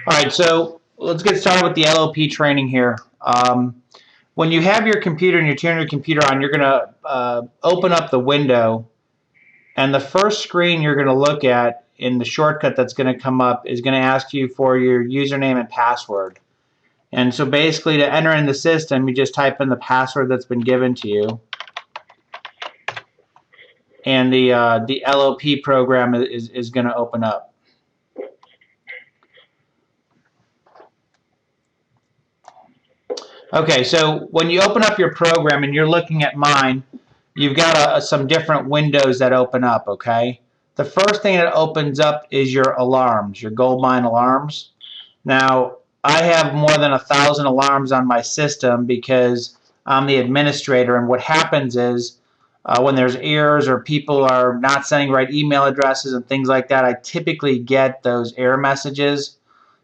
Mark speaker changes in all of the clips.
Speaker 1: All right, so let's get started with the LOP training here. When you have your computer and you turn your computer on, you're going to open up the window, and the first screen you're going to look at in the shortcut that's going to come up is going to ask you for your username and password. And so basically to enter in the system, you just type in the password that's been given to you. And the LOP program is going to open up. Okay, so when you open up your program and you're looking at mine, you've got some different windows that open up, okay? The first thing that opens up is your alarms, your Goldmine alarms. Now, I have more than 1,000 alarms on my system because I'm the administrator, and what happens is when there's errors or people are not sending right email addresses and things like that, I typically get those error messages.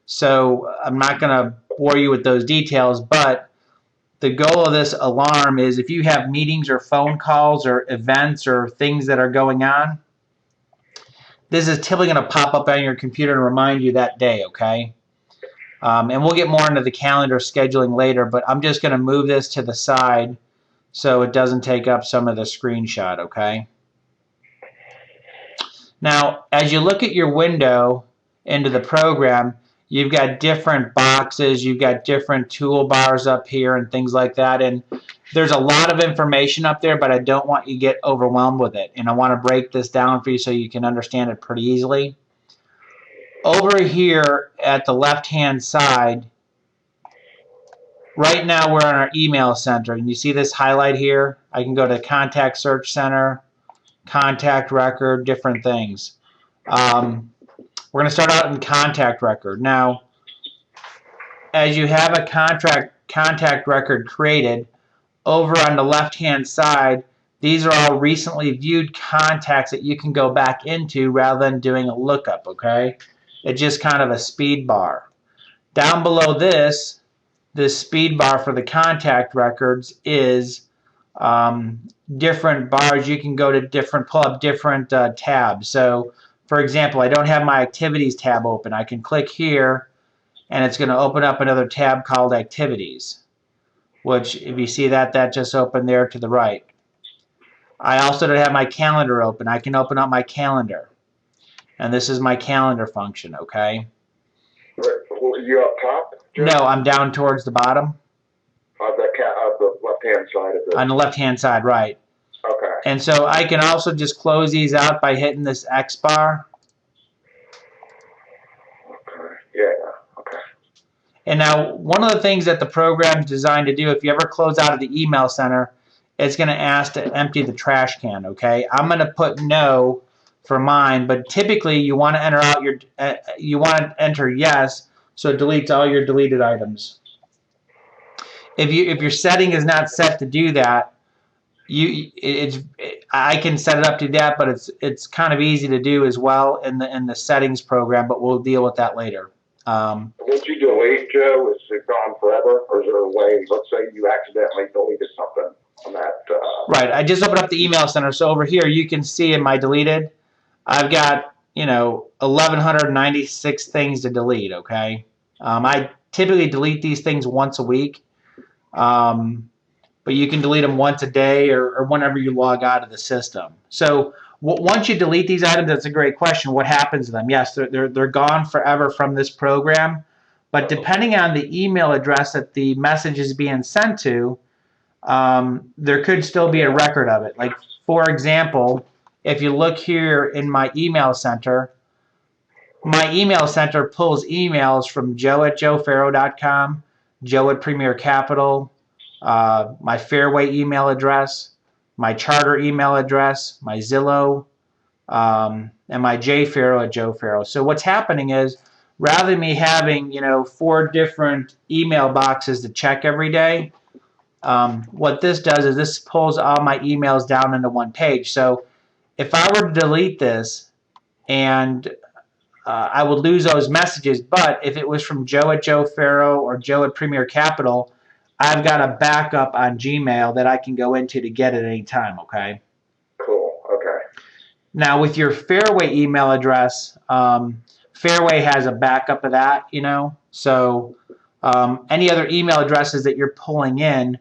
Speaker 1: So I'm not going to bore you with those details, but the goal of this alarm is if you have meetings or phone calls or events or things that are going on, this is typically going to pop up on your computer and remind you that day, okay? And we'll get more into the calendar scheduling later, but I'm just going to move this to the side so it doesn't take up some of the screenshot, okay? Now, as you look at your window into the program, you've got different boxes, you've got different toolbars up here and things like that, and there's a lot of information up there, but I don't want you to get overwhelmed with it, and I want to break this down for you so you can understand it pretty easily. Over here at the left-hand side, right now we're on our email center, and you see this highlight here? I can go to Contact Search Center, Contact Record, different things. We're going to start out in Contact Record. Now, as you have a contact record created, over on the left-hand side, these are all recently viewed contacts that you can go back into rather than doing a lookup, okay? It's just kind of a speed bar. Down below this speed bar for the contact records is different bars. You can go to pull up different tabs. So, for example, I don't have my Activities tab open. I can click here, and it's going to open up another tab called Activities, which, if you see that, that just opened there to the right. I also don't have my calendar open. I can open up my calendar, and this is my calendar function, okay?
Speaker 2: Were you up top, Jim?
Speaker 1: No, I'm down towards the bottom.
Speaker 2: Of the left-hand side of it.
Speaker 1: On the left-hand side, right.
Speaker 2: Okay.
Speaker 1: And so I can also just close these out by hitting this X bar.
Speaker 2: Okay. Yeah. Okay.
Speaker 1: And now, one of the things that the program is designed to do, if you ever close out of the email center, it's going to ask to empty the trash can, okay? I'm going to put no for mine, but typically you want to enter out you want to enter yes, so it deletes all your deleted items. If your setting is not set to do that, I can set it up to that, but it's kind of easy to do as well in the settings program, but we'll deal with that later.
Speaker 2: Once you delete, Joe, is it gone forever, or is there a way? Let's say you accidentally deleted something on that.
Speaker 1: Right. I just opened up the email center, so over here you can see in my deleted, I've got 1,196 things to delete. Okay. I typically delete these things once a week. But you can delete them once a day or whenever you log out of the system. So once you delete these items, that's a great question. What happens to them? Yes, they're gone forever from this program, but depending on the email address that the message is being sent to, there could still be a record of it. Like, for example, if you look here in my email center pulls emails from joe@joefarrow.com, Joe at Premier Capital, my Fairway email address, my Charter email address, my Zillow, and my jfarrow@joefarrow. So what's happening is, rather than me having 4 different email boxes to check every day, what this does is this pulls all my emails down into one page. So if I were to delete this, and I would lose those messages, but if it was from Joe@joefarrow or Joe at Premier Capital, I've got a backup on Gmail that I can go into to get at any time, okay?
Speaker 2: Cool. Okay.
Speaker 1: Now, with your Fairway email address, Fairway has a backup of that, you know. So any other email addresses that you're pulling in,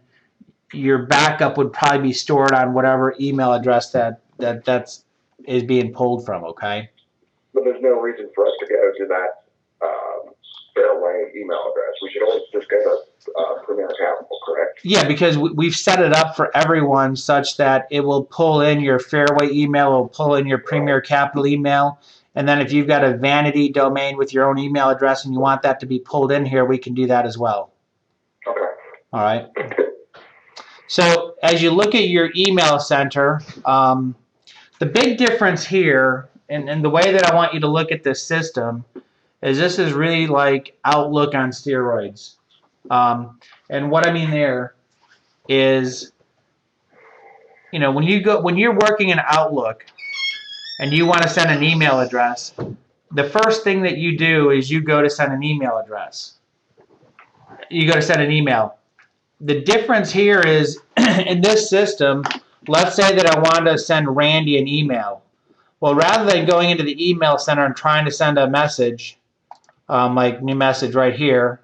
Speaker 1: your backup would probably be stored on whatever email address that's is being pulled from. Okay.
Speaker 2: But there's no reason for us to go to that Fairway email address. We should always just go to Premier Capital, correct?
Speaker 1: Yeah, because we've set it up for everyone such that it will pull in your Fairway email, it will pull in your Premier Capital email, and then if you've got a vanity domain with your own email address and you want that to be pulled in here, we can do that as well.
Speaker 2: Okay.
Speaker 1: All right. So as you look at your email center, the big difference here, and the way that I want you to look at this system, is this is really like Outlook on steroids. And what I mean there is, you know, when you're working in Outlook and you want to send an email address, the first thing that you do is you go to send an email address. You go to send an email. The difference here is in this system, let's say that I want to send Randy an email. Well, rather than going into the email center and trying to send a message, like new message right here,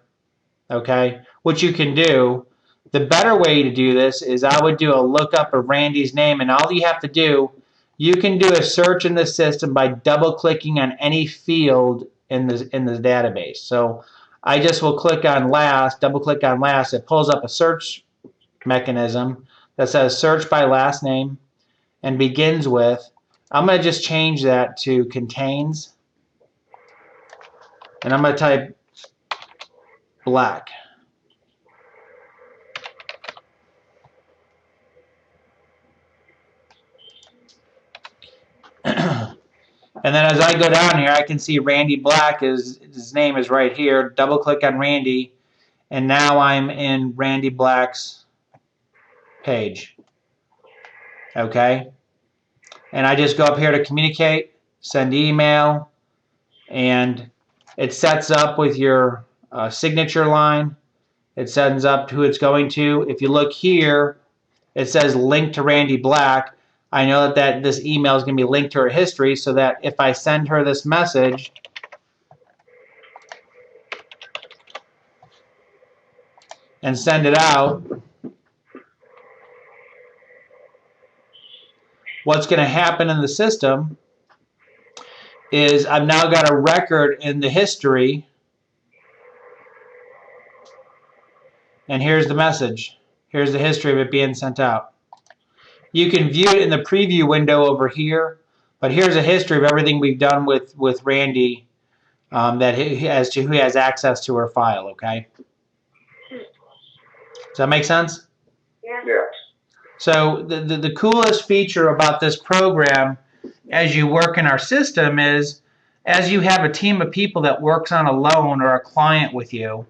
Speaker 1: okay, which you can do, the better way to do this is I would do a lookup of Randy's name, and all you have to do, you can do a search in the system by double-clicking on any field in the database. So I just will click on last, double-click on last. It pulls up a search mechanism that says search by last name and begins with. I'm going to just change that to contains, and I'm going to type black. And then as I go down here, I can see Randy Black, his name is right here. Double click on Randy, and now I'm in Randy Black's page. Okay? And I just go up here to communicate, send email, and it sets up with your signature line. It sends up who it's going to. If you look here, it says link to Randy Black. I know that this email is going to be linked to her history, so that if I send her this message, and send it out, what's going to happen in the system is I've now got a record in the history, and here's the message. Here's the history of it being sent out. You can view it in the preview window over here, but here's a history of everything we've done with Randy, as to who has access to her file, okay? Does that make sense?
Speaker 2: Yeah.
Speaker 1: So the coolest feature about this program as you work in our system is as you have a team of people that works on a loan or a client with you,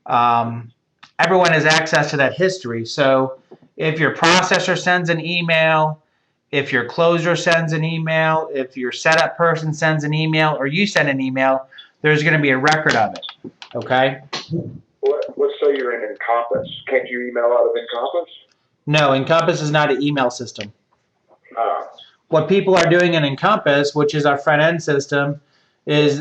Speaker 1: everyone has access to that history. So if your processor sends an email, if your closer sends an email, if your setup person sends an email, or you send an email, there's going to be a record of it, okay?
Speaker 2: Let's say you're in Encompass. Can't you email out of Encompass?
Speaker 1: No, Encompass is not an email system. What people are doing in Encompass, which is our front-end system, is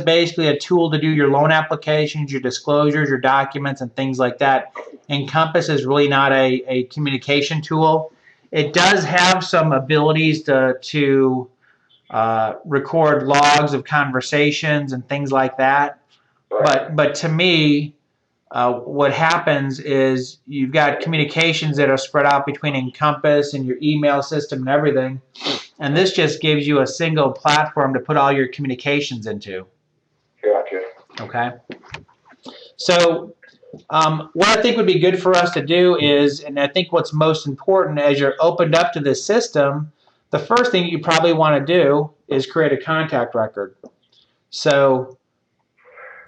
Speaker 1: basically a tool to do your loan applications, your disclosures, your documents, and things like that. Encompass is really not a communication tool. It does have some abilities to record logs of conversations and things like that.
Speaker 2: Right.
Speaker 1: But to me, what happens is you've got communications that are spread out between Encompass and your email system and everything. And this just gives you a single platform to put all your communications into.
Speaker 2: Gotcha.
Speaker 1: Okay. So what I think would be good for us to do is, and I think what's most important as you're opened up to this system, the first thing you probably want to do is create a contact record. So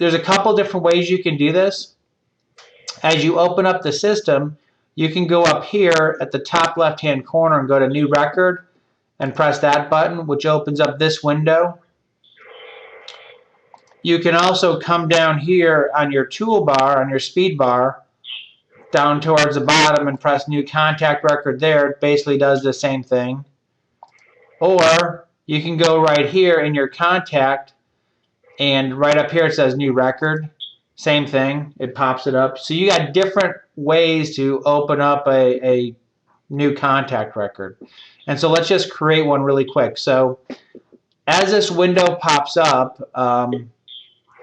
Speaker 1: there's a couple different ways you can do this. As you open up the system, you can go up here at the top left-hand corner and go to New Record and press that button, which opens up this window. You can also come down here on your toolbar, on your speed bar, down towards the bottom and press New Contact Record there. It basically does the same thing. Or you can go right here in your contact And right up here it says new record. Same thing. It pops it up. So you got different ways to open up a new contact record. And so let's just create one really quick. So as this window pops up,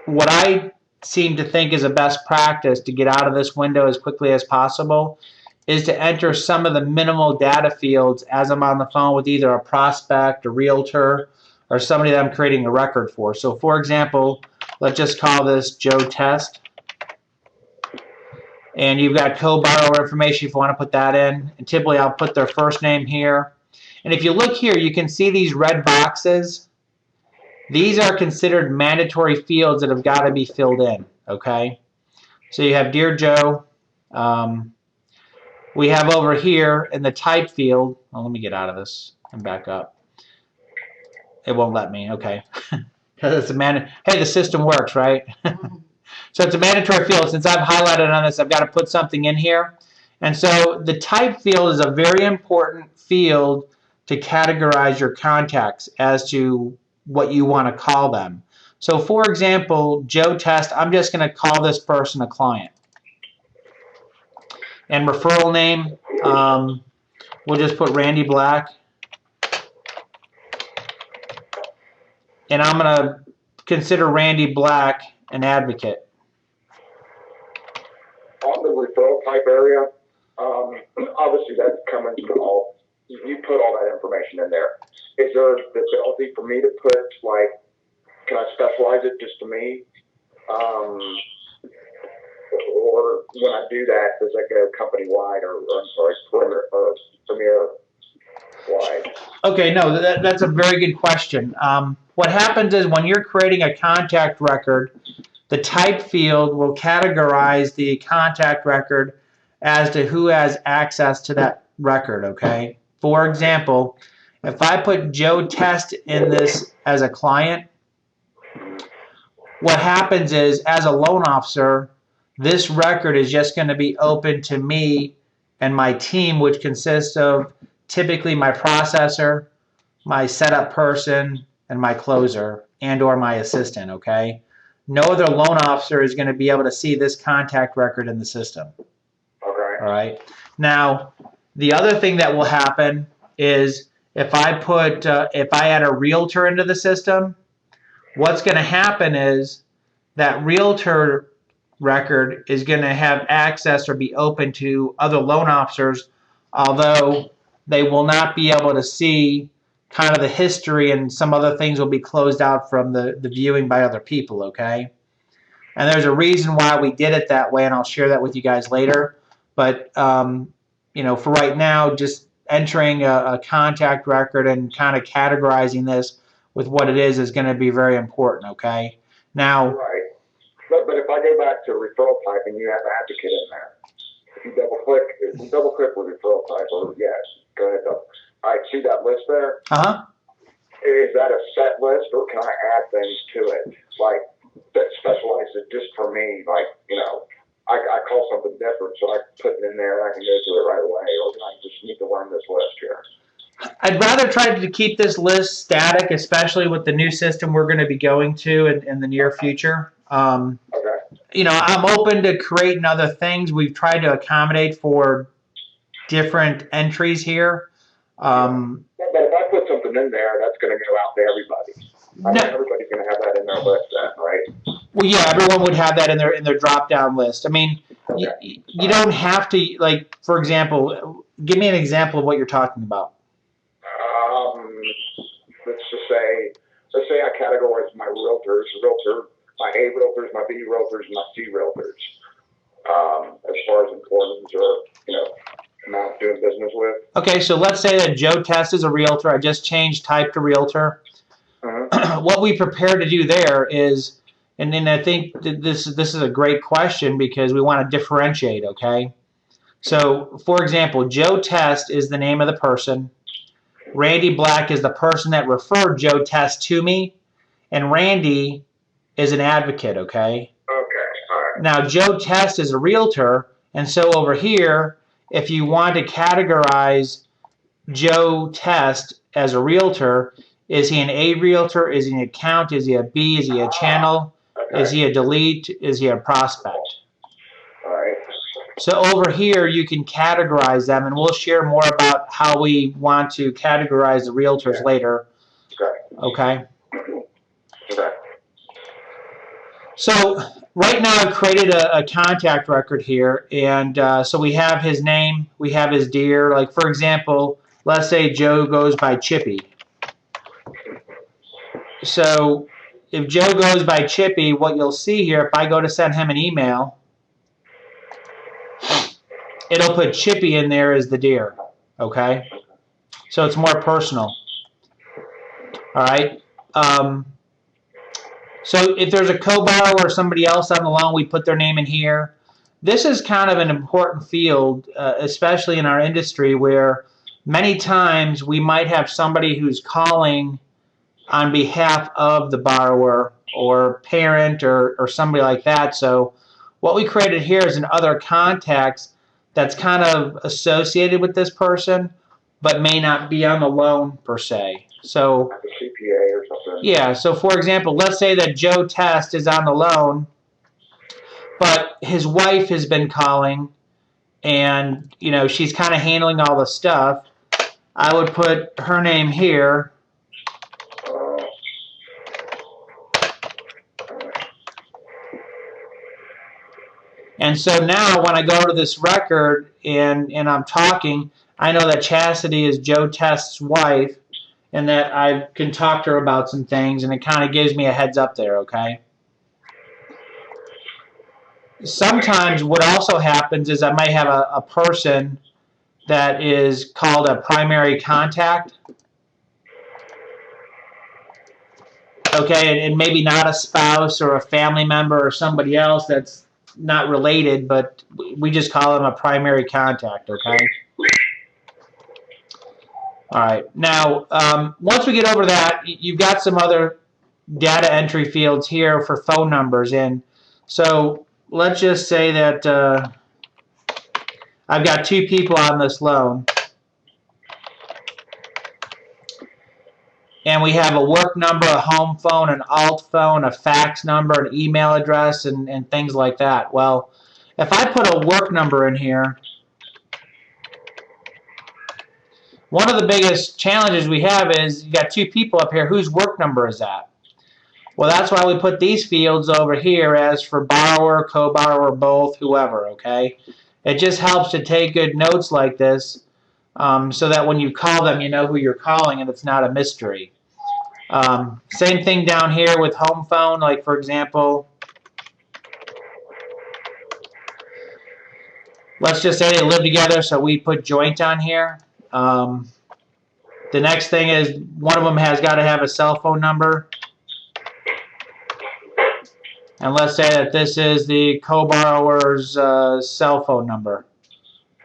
Speaker 1: what I seem to think is a best practice to get out of this window as quickly as possible is to enter some of the minimal data fields as I'm on the phone with either a prospect, a realtor, or somebody that I'm creating a record for. So for example, let's just call this Joe Test. And you've got co-borrower information if you want to put that in. And typically I'll put their first name here. And if you look here, you can see these red boxes. These are considered mandatory fields that have got to be filled in, okay? So you have Dear Joe. We have over here in the type field, well, let me get out of this and back up. It won't let me, okay. Because it's a hey, the system works, right? So it's a mandatory field. Since I've highlighted on this, I've got to put something in here. And so the type field is a very important field to categorize your contacts as to what you want to call them. So for example, Joe Test, I'm just going to call this person a client. And referral name, we'll just put Randy Black. And I'm going to consider Randy Black an advocate.
Speaker 2: On the referral type area, obviously that's coming from all, you put all that information in there. Is there the ability for me to put, like, can I specialize it just to me? Or when I do that, does that go company-wide or I'm sorry, premier-wide?
Speaker 1: Okay, no, that's a very good question. What happens is when you're creating a contact record, the type field will categorize the contact record as to who has access to that record, okay? For example, if I put Joe Test in this as a client, what happens is as a loan officer, this record is just going to be open to me and my team, which consists of typically my processor, my setup person, and my closer and or my assistant, okay? No other loan officer is going to be able to see this contact record in the system.
Speaker 2: Okay.
Speaker 1: All right. Now, the other thing that will happen is if I add a realtor into the system, what's going to happen is that realtor record is going to have access or be open to other loan officers, although they will not be able to see kind of the history, and some other things will be closed out from the viewing by other people, okay? And there's a reason why we did it that way, and I'll share that with you guys later. But, you know, for right now, just entering a contact record and kind of categorizing this with what it is going to be very important, okay? Now,
Speaker 2: right. But if I go back to referral type and you have advocate in there, if you double click with referral type, or yes, go ahead. I see that list there.
Speaker 1: Uh-huh.
Speaker 2: Is that a set list, or can I add things to it, like that specializes just for me? Like, you know, I call something different, so I put it in there and I can go to it right away, or do I just need to learn this list here?
Speaker 1: I'd rather try to keep this list static, especially with the new system we're going to be going to in the near future.
Speaker 2: Okay.
Speaker 1: You know, I'm open to creating other things. We've tried to accommodate for different entries here.
Speaker 2: But if I put something in there, that's going to go out to everybody. I mean, everybody's going to have that in their list then, right?
Speaker 1: Well, yeah, everyone would have that in their drop-down list. I mean,
Speaker 2: okay.
Speaker 1: you don't have to, like, for example, give me an example of what you're talking about.
Speaker 2: Let's say I categorize my realtors, my A realtors, my B realtors, and my C realtors, as far as importance or, you know, amount doing business with.
Speaker 1: Okay, so let's say that Joe Test is a realtor. I just changed type to realtor. What we prepare to do there is, and then I think this is a great question because we want to differentiate, okay? So, for example, Joe Test is the name of the person. Randy Black is the person that referred Joe Test to me. And Randy is an advocate, okay?
Speaker 2: Okay, all right.
Speaker 1: Now, Joe Test is a realtor, and so over here, if you want to categorize Joe Test as a realtor, Is he an A realtor? Is he an account? Is he a B? Is he a channel?
Speaker 2: Okay.
Speaker 1: Is he a delete? Is he a prospect?
Speaker 2: All right.
Speaker 1: So over here, you can categorize them, and we'll share more about how we want to categorize the realtors later.
Speaker 2: Okay.
Speaker 1: Okay?
Speaker 2: Okay.
Speaker 1: So right now I've created a contact record here, and so we have his name, we have his deer. Like for example, let's say Joe goes by Chippy. So if Joe goes by Chippy, what you'll see here, if I go to send him an email, it'll put Chippy in there as the deer. Okay? So it's more personal. All right? So if there's a co-borrower or somebody else on the loan, we put their name in here. This is kind of an important field, especially in our industry, where many times we might have somebody who's calling on behalf of the borrower or parent or somebody like that. So what we created here is an other contacts that's kind of associated with this person, but may not be on the loan per se. So
Speaker 2: Like a CPA or something.
Speaker 1: yeah, so for example, let's say that Joe Test is on the loan, but his wife has been calling and, you know, she's kind of handling all the stuff. I would put her name here. And so now when I go to this record and I'm talking, I know that Chastity is Joe Test's wife and that I can talk to her about some things, and it kind of gives me a heads up there, okay? Sometimes what also happens is I might have a person that is called a primary contact. Okay, and maybe not a spouse or a family member or somebody else that's not related, but we just call them a primary contact, okay? All right, now, once we get over that, you've got some other data entry fields here for phone numbers. And so let's just say that I've got two people on this loan. And we have a work number, a home phone, an alt phone, a fax number, an email address, and things like that. Well, if I put a work number in here, one of the biggest challenges we have is you got two people up here. Whose work number is that? Well, that's why we put these fields over here as for borrower, co-borrower, both, whoever, okay? It just helps to take good notes like this so that when you call them, you know who you're calling and it's not a mystery. Same thing down here with home phone, like for example, let's just say they live together, so we put joint on here. The next thing is one of them has got to have a cell phone number. And let's say that this is the co-borrower's cell phone number,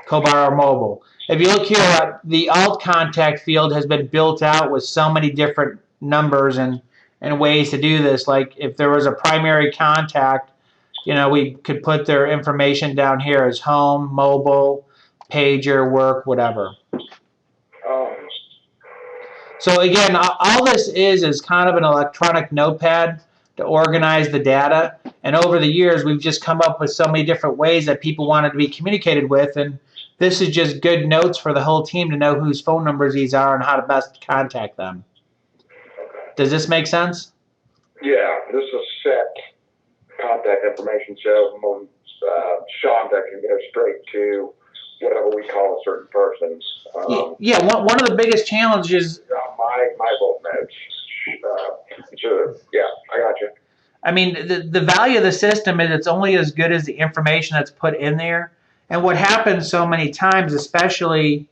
Speaker 1: co-borrower mobile. If you look here, the alt contact field has been built out with so many different numbers and ways to do this. Like if there was a primary contact, you know, we could put their information down here as home, mobile, pager, work, whatever. So again, all this is kind of an electronic notepad to organize the data. And over the years, we've just come up with so many different ways that people wanted to be communicated with. And this is just good notes for the whole team to know whose phone numbers these are and how to best contact them. Does this make sense?
Speaker 2: Yeah, this is set contact information, so Sean that can go straight to whatever we call a certain person.
Speaker 1: Yeah, one of the biggest challenges.
Speaker 2: My little notes. Sure. Yeah, I got you.
Speaker 1: I mean, the value of the system is it's only as good as the information that's put in there. And what happens so many times, especially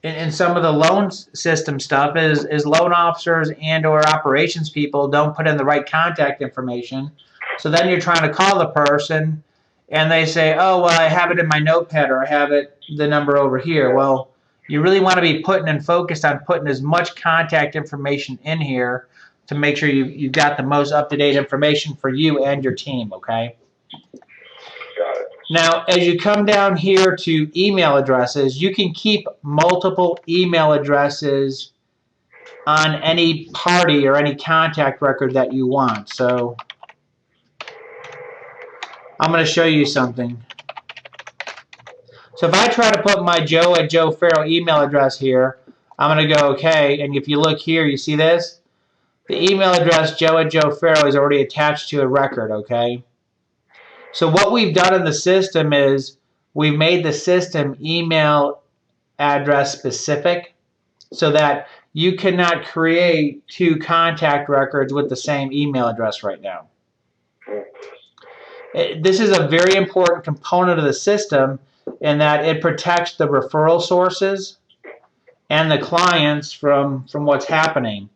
Speaker 1: in some of the loan system stuff, is loan officers and or operations people don't put in the right contact information. So then you're trying to call the person, and they say, oh, well, I have it in my notepad, or I have the number over here. Well, you really want to be putting and focused on putting as much contact information in here to make sure you've got the most up-to-date information for you and your team, okay?
Speaker 2: Got it.
Speaker 1: Now, as you come down here to email addresses, you can keep multiple email addresses on any party or any contact record that you want. So I'm going to show you something. So if I try to put my joe@joefarrell email address here, I'm going to go OK. And if you look here, you see this? The email address joe@joefarrell is already attached to a record, okay? So what we've done in the system is we've made the system email address specific so that you cannot create two contact records with the same email address right now. This is a very important component of the system in that it protects the referral sources and the clients from what's happening.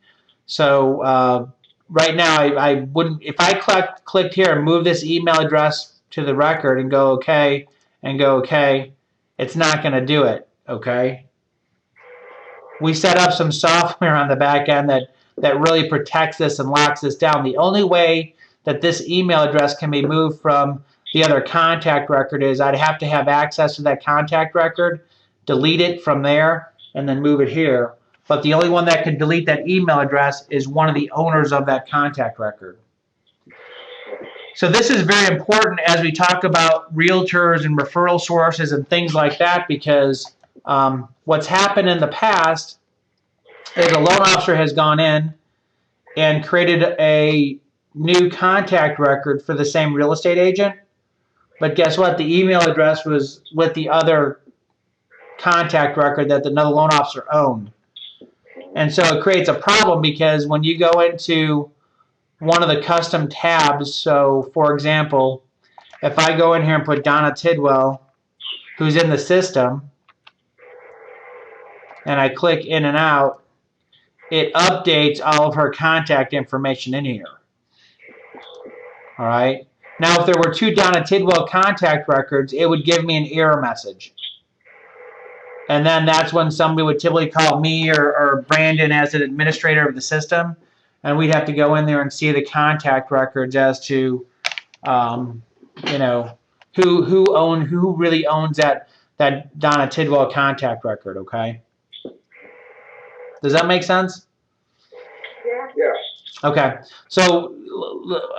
Speaker 1: So right now, I wouldn't, if I clicked here and move this email address to the record and go OK, it's not going to do it, okay? We set up some software on the back end that really protects this and locks this down. The only way that this email address can be moved from the other contact record is I'd have to have access to that contact record, delete it from there, and then move it here. But the only one that can delete that email address is one of the owners of that contact record. So this is very important as we talk about realtors and referral sources and things like that, because what's happened in the past is a loan officer has gone in and created a new contact record for the same real estate agent. But guess what? The email address was with the other contact record that another loan officer owned. And so it creates a problem because when you go into one of the custom tabs, so for example, if I go in here and put Donna Tidwell, who's in the system, and I click in and out, it updates all of her contact information in here. All right. Now, if there were two Donna Tidwell contact records, it would give me an error message. And then that's when somebody would typically call me or Brandon as an administrator of the system, and we'd have to go in there and see the contact records as to, you know, who really owns that Donna Tidwell contact record. Okay. Does that make sense?
Speaker 2: Yes.
Speaker 1: Okay. So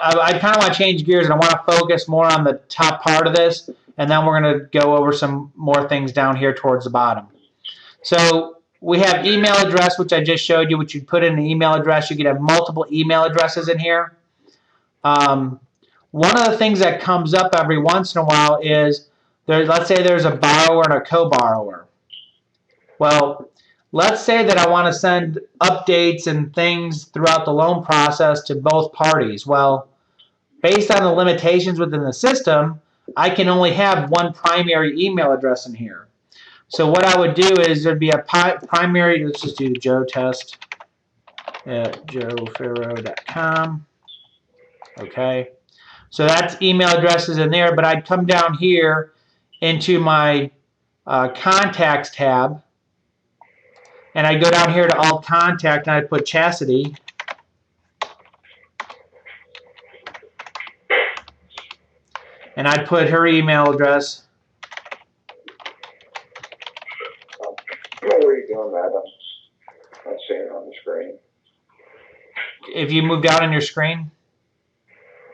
Speaker 1: I kind of want to change gears, and I want to focus more on the top part of this, and then we're going to go over some more things down here towards the bottom. So we have email address, which I just showed you, which you put in an email address. You could have multiple email addresses in here. One of the things that comes up every once in a while is, let's say there's a borrower and a co-borrower. Well, let's say that I want to send updates and things throughout the loan process to both parties. Well, based on the limitations within the system, I can only have one primary email address in here. So what I would do is there'd be a primary, let's just do the Joe test at joefarrell.com. Okay. So that's email addresses in there, but I'd come down here into my contacts tab, and I'd go down here to alt contact, and I'd put Chastity. And I'd put her email address.
Speaker 2: Where are you doing that? I'm seeing it on the screen.
Speaker 1: If you move down on your screen.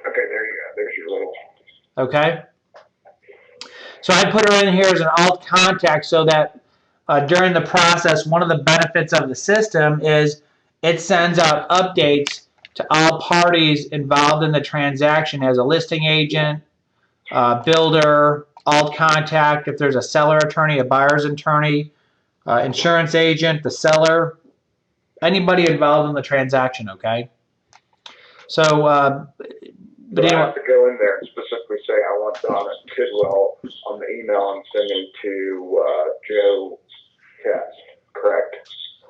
Speaker 2: Okay, there you go. There's your little.
Speaker 1: Okay. So I'd put her in here as an alt contact so that during the process, one of the benefits of the system is it sends out updates to all parties involved in the transaction as a listing agent, builder, alt contact, if there's a seller attorney, a buyer's attorney, insurance agent, the seller, anybody involved in the transaction, okay? So, but
Speaker 2: I
Speaker 1: anyway.
Speaker 2: have to go in there and specifically say I want Donna Tidwell on the email I'm sending to Joe Test, correct?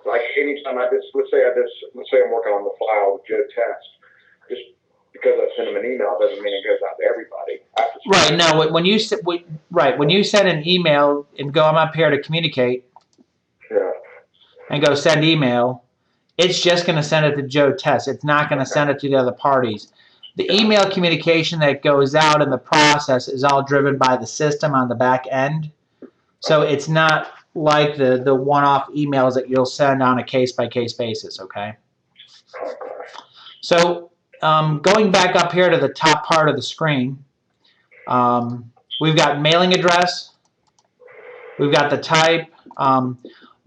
Speaker 2: Like anytime let's say I'm working on the file with Joe Test, just because I send him an email doesn't mean it goes out to everybody.
Speaker 1: Right. No. When you send an email and go, I'm up here to communicate.
Speaker 2: Yeah.
Speaker 1: And go send email, it's just going to send it to Joe Test. It's not going to send it to the other parties. The email communication that goes out in the process is all driven by the system on the back end. So it's not like the one-off emails that you'll send on a case-by-case basis, okay? So going back up here to the top part of the screen, we've got mailing address, we've got the type.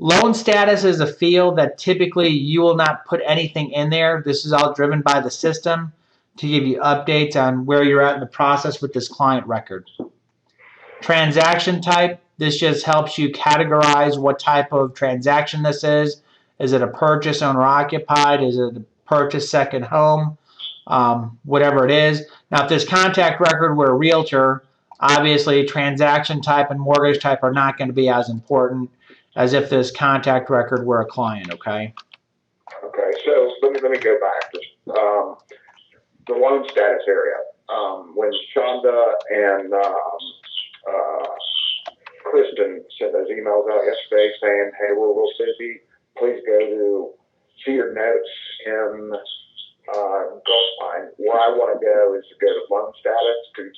Speaker 1: Loan status is a field that typically you will not put anything in there. This is all driven by the system to give you updates on where you're at in the process with this client record. Transaction type, this just helps you categorize what type of transaction this is. Is it a purchase owner occupied? Is it a purchase second home? Whatever it is. Now, if this contact record were a realtor, obviously transaction type and mortgage type are not going to be as important as if this contact record were a client, okay?
Speaker 2: Okay, so let me go back. The loan status area. When Shonda and Kristen sent those emails out yesterday saying, hey, we're real busy, please go to see your notes in Gulfline. Where I want to go is to go to loan status, because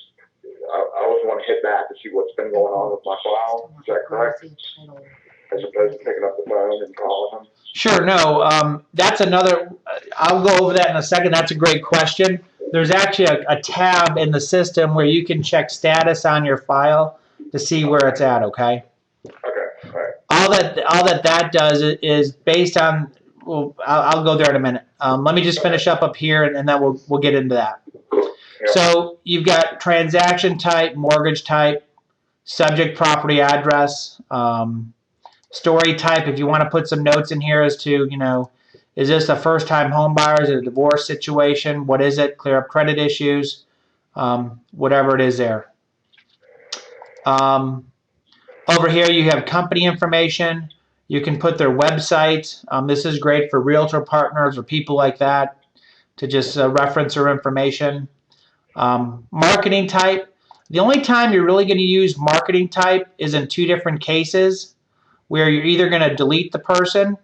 Speaker 2: I always want to hit back to see what's been going on with my file. Is that correct? As opposed to picking up the phone and calling them.
Speaker 1: Sure, no, that's another, I'll go over that in a second. That's a great question. There's actually a tab in the system where you can check status on your file to see where it's at, okay?
Speaker 2: Okay, all right.
Speaker 1: All that does is based on, well, I'll go there in a minute. Let me just finish up here, and then we'll get into that.
Speaker 2: Yeah.
Speaker 1: So you've got transaction type, mortgage type, subject property address, story type. If you want to put some notes in here as to, you know, is this a first-time home buyer? Is it a divorce situation? What is it? Clear up credit issues, whatever it is there. Over here you have company information. You can put their website. This is great for realtor partners or people like that to just reference their information. Marketing type. The only time you're really going to use marketing type is in two different cases where you're either going to delete the person,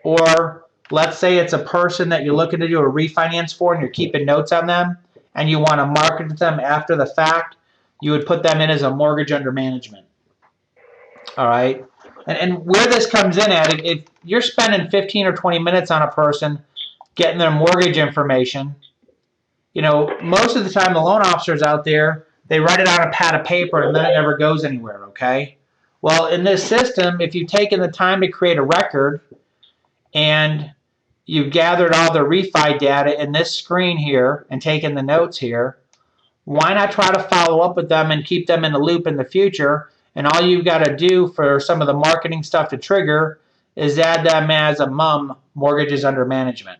Speaker 1: or let's say it's a person that you're looking to do a refinance for and you're keeping notes on them and you want to market to them after the fact. You would put them in as a mortgage under management. All right. And where this comes in at, if you're spending 15 or 20 minutes on a person getting their mortgage information, you know, most of the time the loan officers out there, they write it on a pad of paper and then it never goes anywhere, okay? Well, in this system, if you've taken the time to create a record and you've gathered all the refi data in this screen here and taken the notes here, why not try to follow up with them and keep them in the loop in the future? And all you've got to do for some of the marketing stuff to trigger is add them as a MUM, mortgages under management.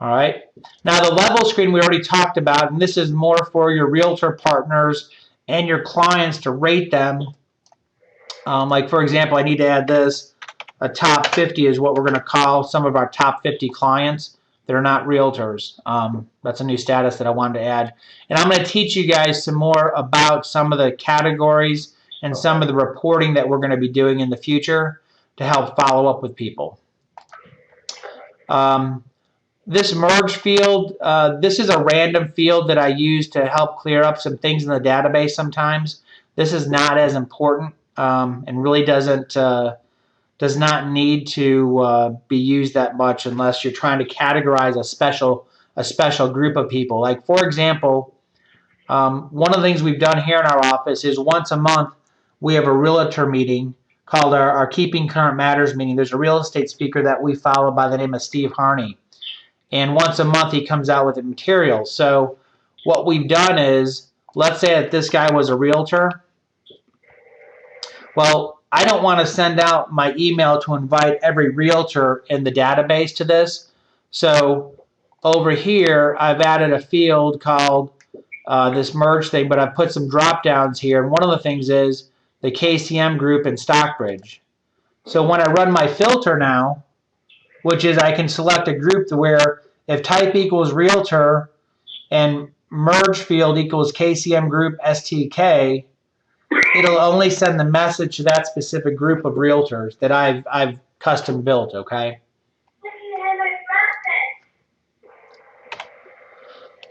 Speaker 1: All right. Now the level screen we already talked about, and this is more for your realtor partners and your clients to rate them. Like for example, I need to add this. A top 50 is what we're going to call some of our top 50 clients that are not realtors. That's a new status that I wanted to add. And I'm going to teach you guys some more about some of the categories and some of the reporting that we're going to be doing in the future to help follow up with people. This merge field, this is a random field that I use to help clear up some things in the database sometimes. This is not as important and really does not need to be used that much unless you're trying to categorize a special group of people. Like for example, one of the things we've done here in our office is once a month we have a realtor meeting called our Keeping Current Matters meeting. There's a real estate speaker that we follow by the name of Steve Harney. And once a month he comes out with the material. So what we've done is, let's say that this guy was a realtor. Well, I don't want to send out my email to invite every realtor in the database to this. So over here, I've added a field called this merge thing, but I've put some drop downs here. And one of the things is the KCM group in Stockbridge. So when I run my filter now, which is I can select a group to where if type equals realtor and merge field equals KCM group STK, it'll only send the message to that specific group of realtors that I've custom built, okay?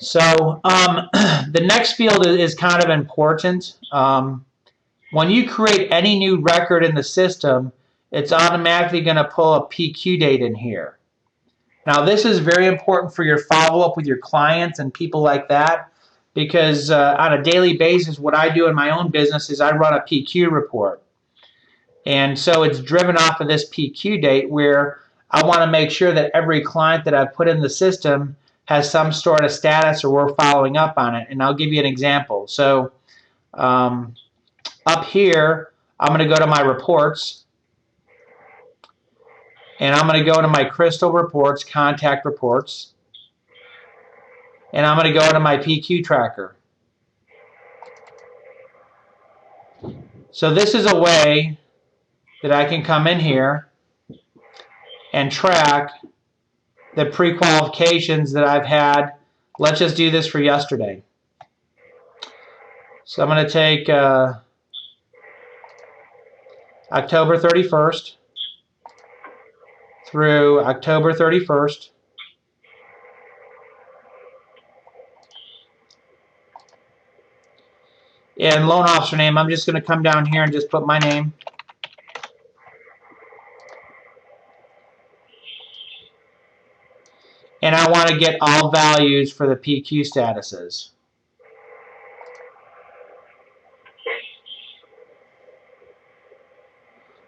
Speaker 1: So the next field is kind of important. When you create any new record in the system, it's automatically going to pull a PQ date in here. Now, this is very important for your follow-up with your clients and people like that, because on a daily basis, what I do in my own business is I run a PQ report. And so it's driven off of this PQ date where I want to make sure that every client that I've put in the system has some sort of status or we're following up on it. And I'll give you an example. So up here, I'm going to go to my reports. And I'm going to go to my crystal reports, contact reports. And I'm going to go to my PQ tracker. So this is a way that I can come in here and track the pre-qualifications that I've had. Let's just do this for yesterday. So I'm going to take October 31st through October 31st. And loan officer name, I'm just going to come down here and just put my name. And I want to get all values for the PQ statuses.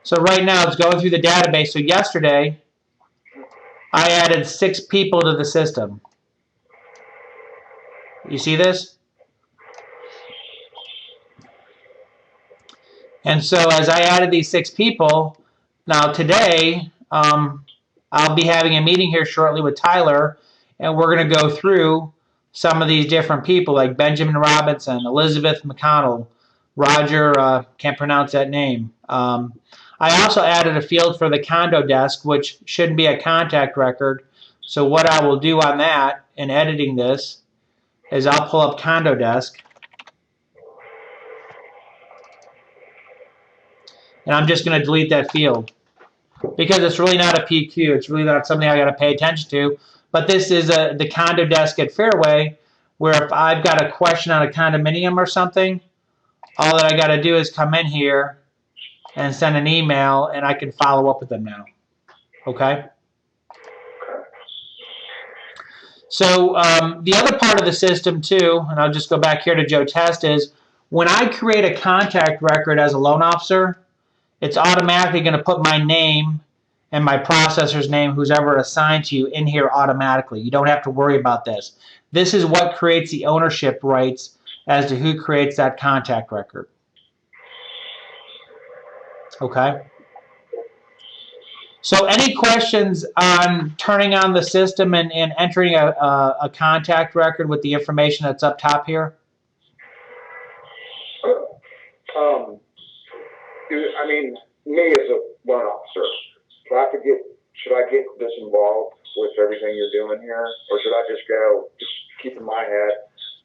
Speaker 1: So right now it's going through the database. So yesterday, I added 6 people to the system. You see this? And so as I added these 6 people, now today, I'll be having a meeting here shortly with Tyler, and we're going to go through some of these different people like Benjamin Robinson, Elizabeth McConnell, Roger, can't pronounce that name. I also added a field for the condo desk, which shouldn't be a contact record. So what I will do on that in editing this is I'll pull up condo desk. And I'm just going to delete that field because it's really not a PQ. It's really not something I got to pay attention to. But this is the condo desk at Fairway, where if I've got a question on a condominium or something, all that I got to do is come in here and send an email, and I can follow up with them now. Okay? So the other part of the system, too, and I'll just go back here to Joe Test, is when I create a contact record as a loan officer, it's automatically going to put my name and my processor's name, who's ever assigned to you, in here automatically. You don't have to worry about this. This is what creates the ownership rights as to who creates that contact record. Okay? So any questions on turning on the system and entering a contact record with the information that's up top here?
Speaker 2: I mean, me as a loan officer, should I get this involved with everything you're doing here, or should I just keep in my head,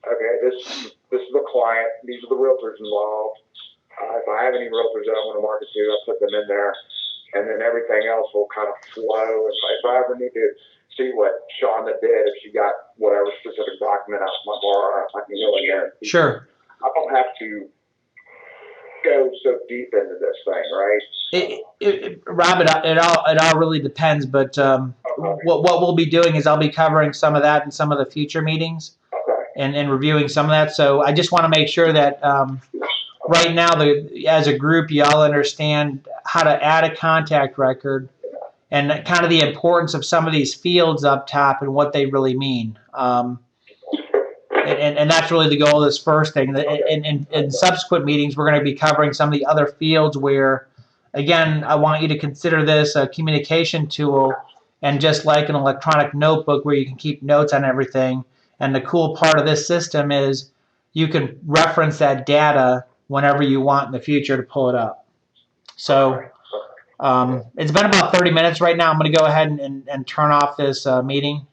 Speaker 2: okay, this is the client, these are the realtors involved. If I have any realtors that I want to market to, I'll put them in there, and then everything else will kind of flow. If I ever need to see what Shonda did, if she got whatever specific document out of my bar, I can go in there.
Speaker 1: Sure. I
Speaker 2: don't have to go so deep into this thing, right?
Speaker 1: Rob, it all really depends, but okay. What we'll be doing is I'll be covering some of that in some of the future meetings, okay, and reviewing some of that. So I just want to make sure that right now, as a group, you all understand how to add a contact record and kind of the importance of some of these fields up top and what they really mean. And that's really the goal of this first thing. In subsequent meetings, we're going to be covering some of the other fields where, again, I want you to consider this a communication tool and just like an electronic notebook where you can keep notes on everything. And the cool part of this system is you can reference that data whenever you want in the future to pull it up. So it's been about 30 minutes right now. I'm going to go ahead and turn off this meeting.